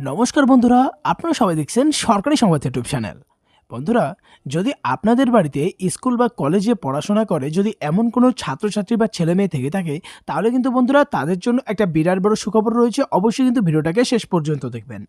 নমস্কার বন্ধুরা, আপনারা সবাই দেখছেন সরকারি সংবাদ ইউটিউব চ্যানেল। বন্ধুরা, যদি আপনাদের বাড়িতে স্কুল বা কলেজে পড়াশোনা করে যদি এমন কোনো ছাত্রছাত্রী বা ছেলে মেয়ে থেকে থাকে, তাহলে কিন্তু বন্ধুরা তাদের জন্য একটা বিরাট বড় সুখবর রয়েছে। অবশ্যই কিন্তু ভিডিওটাকে শেষ পর্যন্ত দেখবেন।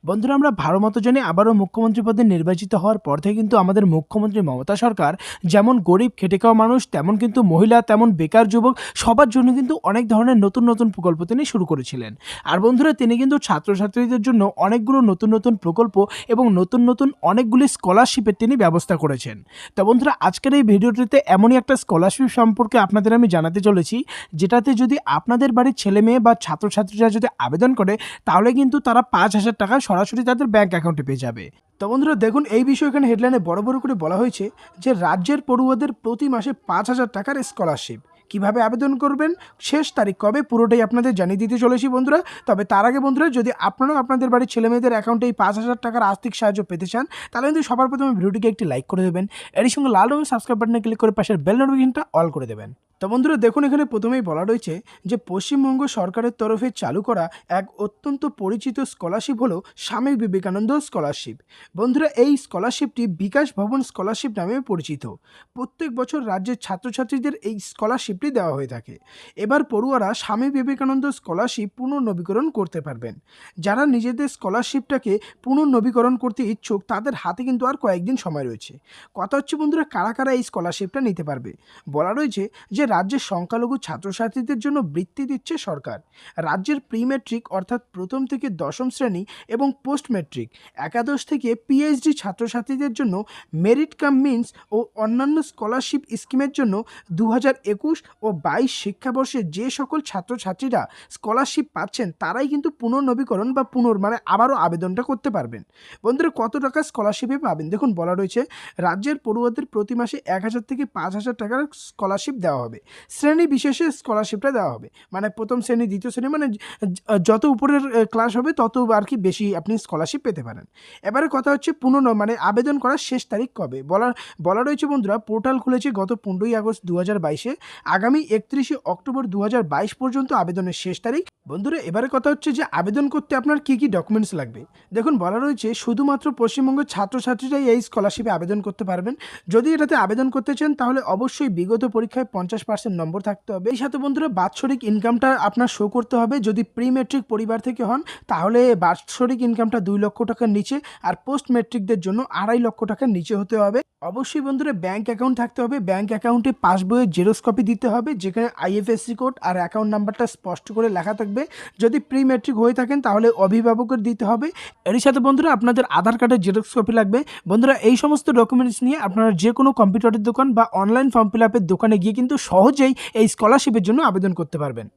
বন্ধুরা, আমরা ভালো মতো জানি আবারও মুখ্যমন্ত্রী পদে নির্বাচিত হওয়ার পর থেকে কিন্তু আমাদের মুখ্যমন্ত্রী মমতা সরকার যেমন গরিব খেটে খাওয়া মানুষ, তেমন কিন্তু মহিলা, তেমন বেকার যুবক সবার জন্য কিন্তু অনেক ধরনের নতুন নতুন প্রকল্প তিনি শুরু করেছিলেন। আর বন্ধুরা, তিনি কিন্তু ছাত্রছাত্রীদের জন্য অনেকগুলো নতুন নতুন প্রকল্প এবং নতুন নতুন অনেকগুলি স্কলারশিপের তিনি ব্যবস্থা করেছেন। তো বন্ধুরা, আজকের এই ভিডিওটিতে এমনই একটা স্কলারশিপ সম্পর্কে আপনাদের আমি জানাতে চলেছি, যেটাতে যদি আপনাদের বাড়ির ছেলে মেয়ে বা ছাত্রছাত্রীরা যদি আবেদন করে, তাহলে কিন্তু তারা 5,000 টাকা সরাসরি তাদের ব্যাংক অ্যাকাউন্টে পেয়ে যাবে। তো বন্ধুরা দেখুন, এই বিষয়ে এখানে হেডলাইনে বড় বড় করে বলা হয়েছে যে রাজ্যের পড়ুয়াদের প্রতি মাসে 5,000 টাকার স্কলারশিপ। কিভাবে আবেদন করবেন, শেষ তারিখ কবে, পুরোটাই আপনাদের জানিয়ে দিতে চলেছি বন্ধুরা। তবে তার আগে বন্ধুরা, যদি আপনারাও আপনাদের বাড়ির ছেলেমেয়েদের অ্যাকাউন্টে এই 5,000 টাকার আর্থিক সাহায্য পেতে চান, তাহলে কিন্তু সবার প্রথমে ভিডিওটিকে একটি লাইক করে দেবেন। এর সঙ্গে লাল রঙের সাবস্ক্রাইব বাটনে ক্লিক করে পাশের বেল নোটিফিকেশনটা অল করে দেবেন। তো বন্ধুরা দেখুন, এখানে প্রথমেই বলা রয়েছে যে পশ্চিমবঙ্গ সরকারের তরফে চালু করা এক অত্যন্ত পরিচিত স্কলারশিপ হলো স্বামী বিবেকানন্দ স্কলারশিপ। বন্ধুরা, এই স্কলারশিপটি বিকাশ ভবন স্কলারশিপ নামে পরিচিত। প্রত্যেক বছর রাজ্যের ছাত্রছাত্রীদের এই স্কলারশিপটি দেওয়া হয়ে থাকে। এবার পড়ুয়ারা স্বামী বিবেকানন্দ স্কলারশিপ পুনর্নবীকরণ করতে পারবেন। যারা নিজেদের স্কলারশিপটাকে পুনর্নবীকরণ করতে ইচ্ছুক, তাদের হাতে কিন্তু আর কয়েকদিন সময় রয়েছে। কথা হচ্ছে বন্ধুরা, কারা কারা এই স্কলারশিপটা নিতে পারবে। বলা রয়েছে যে রাজ্যের সংখ্যালঘু ছাত্রছাত্রীদের জন্য বৃত্তি দিচ্ছে সরকার। রাজ্যের প্রি মেট্রিক অর্থাৎ প্রথম থেকে দশম শ্রেণী এবং পোস্ট মেট্রিক একাদশ থেকে পিএইচডি ছাত্রছাত্রীদের জন্য মেরিট কাম মিন্স ও অন্যান্য স্কলারশিপ স্কিমের জন্য 2021 ও 22 শিক্ষাবর্ষে যে সকল ছাত্রছাত্রীরা স্কলারশিপ পাচ্ছেন, তারাই কিন্তু পুনর্নবীকরণ বা আবারও আবেদনটা করতে পারবেন। বন্ধুরা, কত টাকা স্কলারশিপে পাবেন দেখুন, বলা রয়েছে রাজ্যের পড়ুয়াদের প্রতি মাসে 1,000 থেকে 5,000 টাকার স্কলারশিপ দেওয়া হবে। শ্রেণী বিশেষে স্কলারশিপটা দেওয়া হবে, মানে প্রথম শ্রেণী, দ্বিতীয় শ্রেণী, মানে যত উপরের ক্লাস হবে তত আর কি বেশি আপনি স্কলারশিপ পেতে পারেন। এবারে কথা হচ্ছে আবেদন করার শেষ তারিখ কবে বলা রয়েছে বন্ধুরা, পোর্টাল খুলেছে গত 15ই আগস্ট 2022-এ। আগামী 31শে অক্টোবর 2022 পর্যন্ত আবেদনের শেষ তারিখ। বন্ধুরা, এবারে কথা হচ্ছে যে আবেদন করতে আপনার কী কী ডকুমেন্টস লাগবে। দেখুন, বলা রয়েছে শুধুমাত্র পশ্চিমবঙ্গের ছাত্রছাত্রীরাই এই স্কলারশিপে আবেদন করতে পারবেন। যদি এটাতে আবেদন করতে চান, তাহলে অবশ্যই বিগত পরীক্ষায় 50% নম্বর থাকতে হবে। এই সাথে বন্ধুরা, বাৎসরিক ইনকামটা আপনার শো করতে হবে। যদি প্রি মেট্রিক পরিবার থেকে হন, তাহলে বাৎসরিক ইনকামটা 2 লক্ষ টাকার নিচে, আর পোস্ট মেট্রিকদের জন্য 2.5 লক্ষ টাকার নিচে হতে হবে। অবশ্যই বন্ধুরা, ব্যাংক অ্যাকাউন্ট থাকতে হবে। ব্যাংক অ্যাকাউন্টে পাসবইয়ের জেরক্স কপি দিতে হবে, যেখানে আইএফএসসি কোড আর অ্যাকাউন্ট নাম্বারটা স্পষ্ট করে লেখা থাকবে। যদি প্রি মেট্রিক হয়ে থাকেন, তাহলে অভিভাবকের দিতে হবে। এরই সাথে বন্ধুরা, আপনাদের আধার কার্ডের জেরক্স কপি লাগবে। বন্ধুরা, এই সমস্ত ডকুমেন্টস নিয়ে আপনারা যে কোনো কম্পিউটারের দোকান বা অনলাইন ফর্ম ফিল আপের দোকানে গিয়ে কিন্তু সহজেই এই স্কলারশিপের জন্য আবেদন করতে পারবেন।